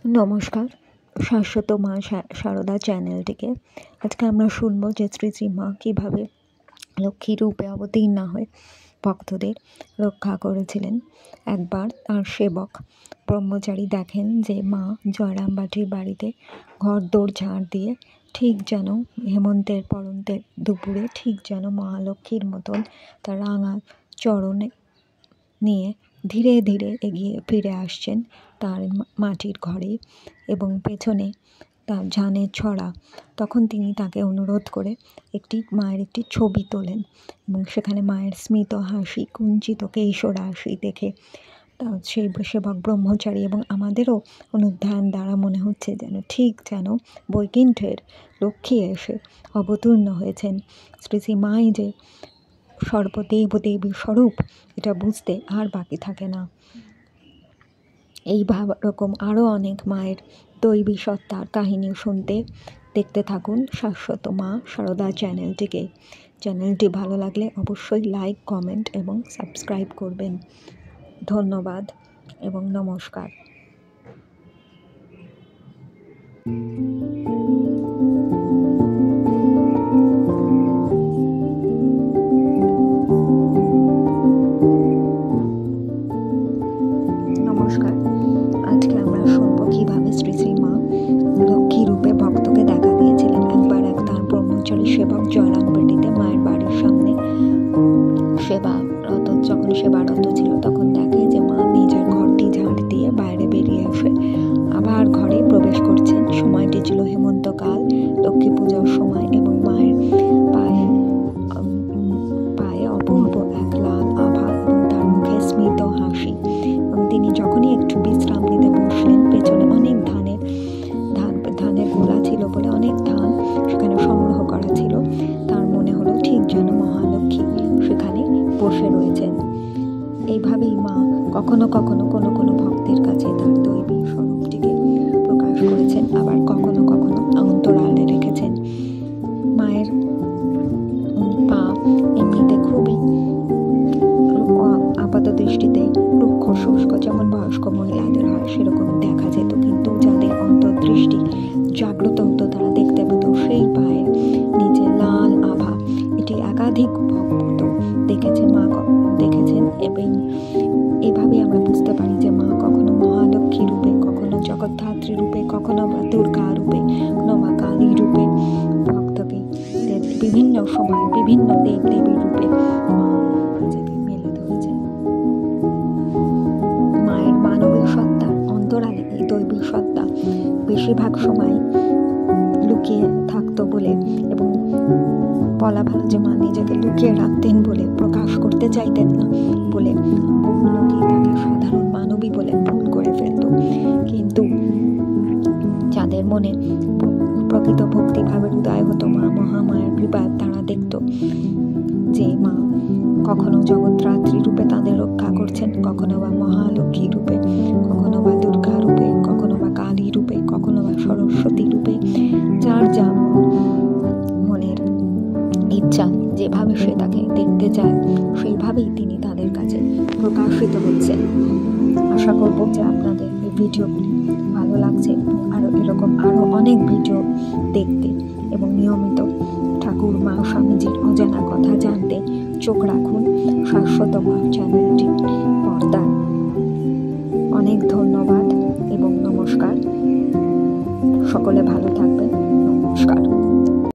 নমস্কার, শাশ্বত মা সারদা চ্যানেলটিকে আজকে আমরা শুনবো যে শ্রী শ্রী মা কীভাবে লক্ষ্মী রূপে অবতীর্ণ হয়ে ভক্তদের রক্ষা করেছিলেন। একবার তার সেবক ব্রহ্মচারী দেখেন যে মা জয়রামবাটির বাড়িতে ঘর দৌড় ঝাড় দিয়ে ঠিক যেন হেমন্তের পরন্তের দুপুরে ঠিক যেন মহালক্ষ্মীর মতন তার রাঙা চরণে নিয়ে ধীরে ধীরে এগিয়ে ফিরে আসছেন তার মাটির ঘরে এবং পেছনে তার ঝানের ছড়া। তখন তিনি তাকে অনুরোধ করে মায়ের একটি ছবি তোলেন এবং সেখানে মায়ের স্মিত হাসি, কুঞ্চিত কেশর হাসি দেখে সেই সেবক ব্রহ্মচারী এবং আমাদেরও অনুধ্যান দ্বারা মনে হচ্ছে যেন বৈকুণ্ঠের লক্ষ্মী এসে অবতীর্ণ হয়েছেন। শ্রী শ্রী মাই যে সর্বদেবদেবী স্বরূপ এটা বুঝতে আর বাকি থাকে না। এই রকম আরও অনেক মায়ের দৈবী সত্তার কাহিনী শুনতে দেখতে থাকুন শাশ্বত মা সারদা চ্যানেলটি ভালো লাগলে অবশ্যই লাইক, কমেন্ট এবং সাবস্ক্রাইব করবেন। ধন্যবাদ এবং নমস্কার। নমস্কার, আজকে আমরা শুনবো কিভাবে শ্রী শ্রী মা লক্ষ্মী রূপে ভক্তকে দেখা দিয়েছিলেন। একবার তার ব্রহ্মচারী সেবক জয়রামবাটিতে মায়ের বাড়ির সামনে যখন সেবারত ছিল তখন দেখে যে মা নিজের ঘরটি ঝাড় দিয়ে বাইরে বেরিয়ে এসে আবার ঘরে প্রবেশ করছেন। সময়টি ছিল হেমন্তকাল, লক্ষ্মী পূজার সময় এবং মায়ের পায়ে অপূর্ব এক লাল আভা এবং তার মুখে স্মিত হাসি। এবং তিনি যখনই একটু বিশ্রাম নিতে বসলেন, পেছনে অনেক ধানের গোলা ছিল বলে অনেক ধান সেখানে সংগ্রহ করা ছিল। তার মনে হলো ঠিক যেন মহালক্ষ্মী সেখানে বসে রয়েছেন। এইভাবেই মা কখনো কখনো কোনো ভক্তের কাছে তার দৈবী স্বরূপটিকে প্রকাশ করেছেন, আবার কখনো কখনো অন্তরালে রেখেছেন। মায়ের পা এমনিতে খুবই আপাত দৃষ্টিতে রুক্ষ শুষ্ক, যেমন বয়স্ক মহিলাদের হয় সেরকম দেখা যেত, কিন্তু যাদের অন্তর্দৃষ্টি জাগ্রত হতো তারা দেখতে পেত সেই পায়ের নিচে লাল আভা। এটি একাধিক ভক্ত দেখেছেন এবং এভাবে আমরা বুঝতে পারি যে মা কখনো মহালক্ষ্মী রূপে, কখনো জগদ্ধাত্রী রূপে, কখনো বা দুর্গা রূপে, কখনো বা কালী রূপে ভক্তকে বিভিন্ন সময় বিভিন্ন দেবদেবীর রূপে মা নিজেকে মেলে ধরেছেন। মায়ের মানবিক সত্তার অন্তরালে এই দৈবিক সত্তা বেশিরভাগ সময় লুকিয়ে থাকতো বলে এবং বলা ভালো যে মা নিজেকে লুকিয়ে রাখতেন বলে, প্রকাশ করতে চাইতেন না বলে বহু লোকই তাকে সাধারণ মানবী বলে ভুল করে ফেলত। কিন্তু যাদের মনে প্রকৃত ভক্তিভাবের উদয় হতো মা মহামায়ার কৃপায়, তারা দেখত যে মা কখনো জগদ্ধাত্রী রূপে তাদের রক্ষা করছেন, কখনো বা মহালক্ষ্মী রূপে, কখনো বা দুর্গা রূপে, কখনো বা কালী রূপে, কখনো বা সরস্বতী রূপে। যার যা মনের ইচ্ছা, যেভাবে সে তাকে দেখতে চায় সেইভাবেই তিনি তাদের কাছে প্রকাশিত হচ্ছেন। আশা করব যে আপনাদের এই ভিডিওগুলি ভালো লাগছে। এরকম আরও অনেক ভিডিও দেখতে এবং নিয়মিত ঠাকুর মা স্বামীজির অজানা কথা জানতে চোখ রাখুন শাশ্বত মা চ্যানেলটি পর্দায়। অনেক ধন্যবাদ এবং নমস্কার। সকলে ভালো থাকবেন। নমস্কার।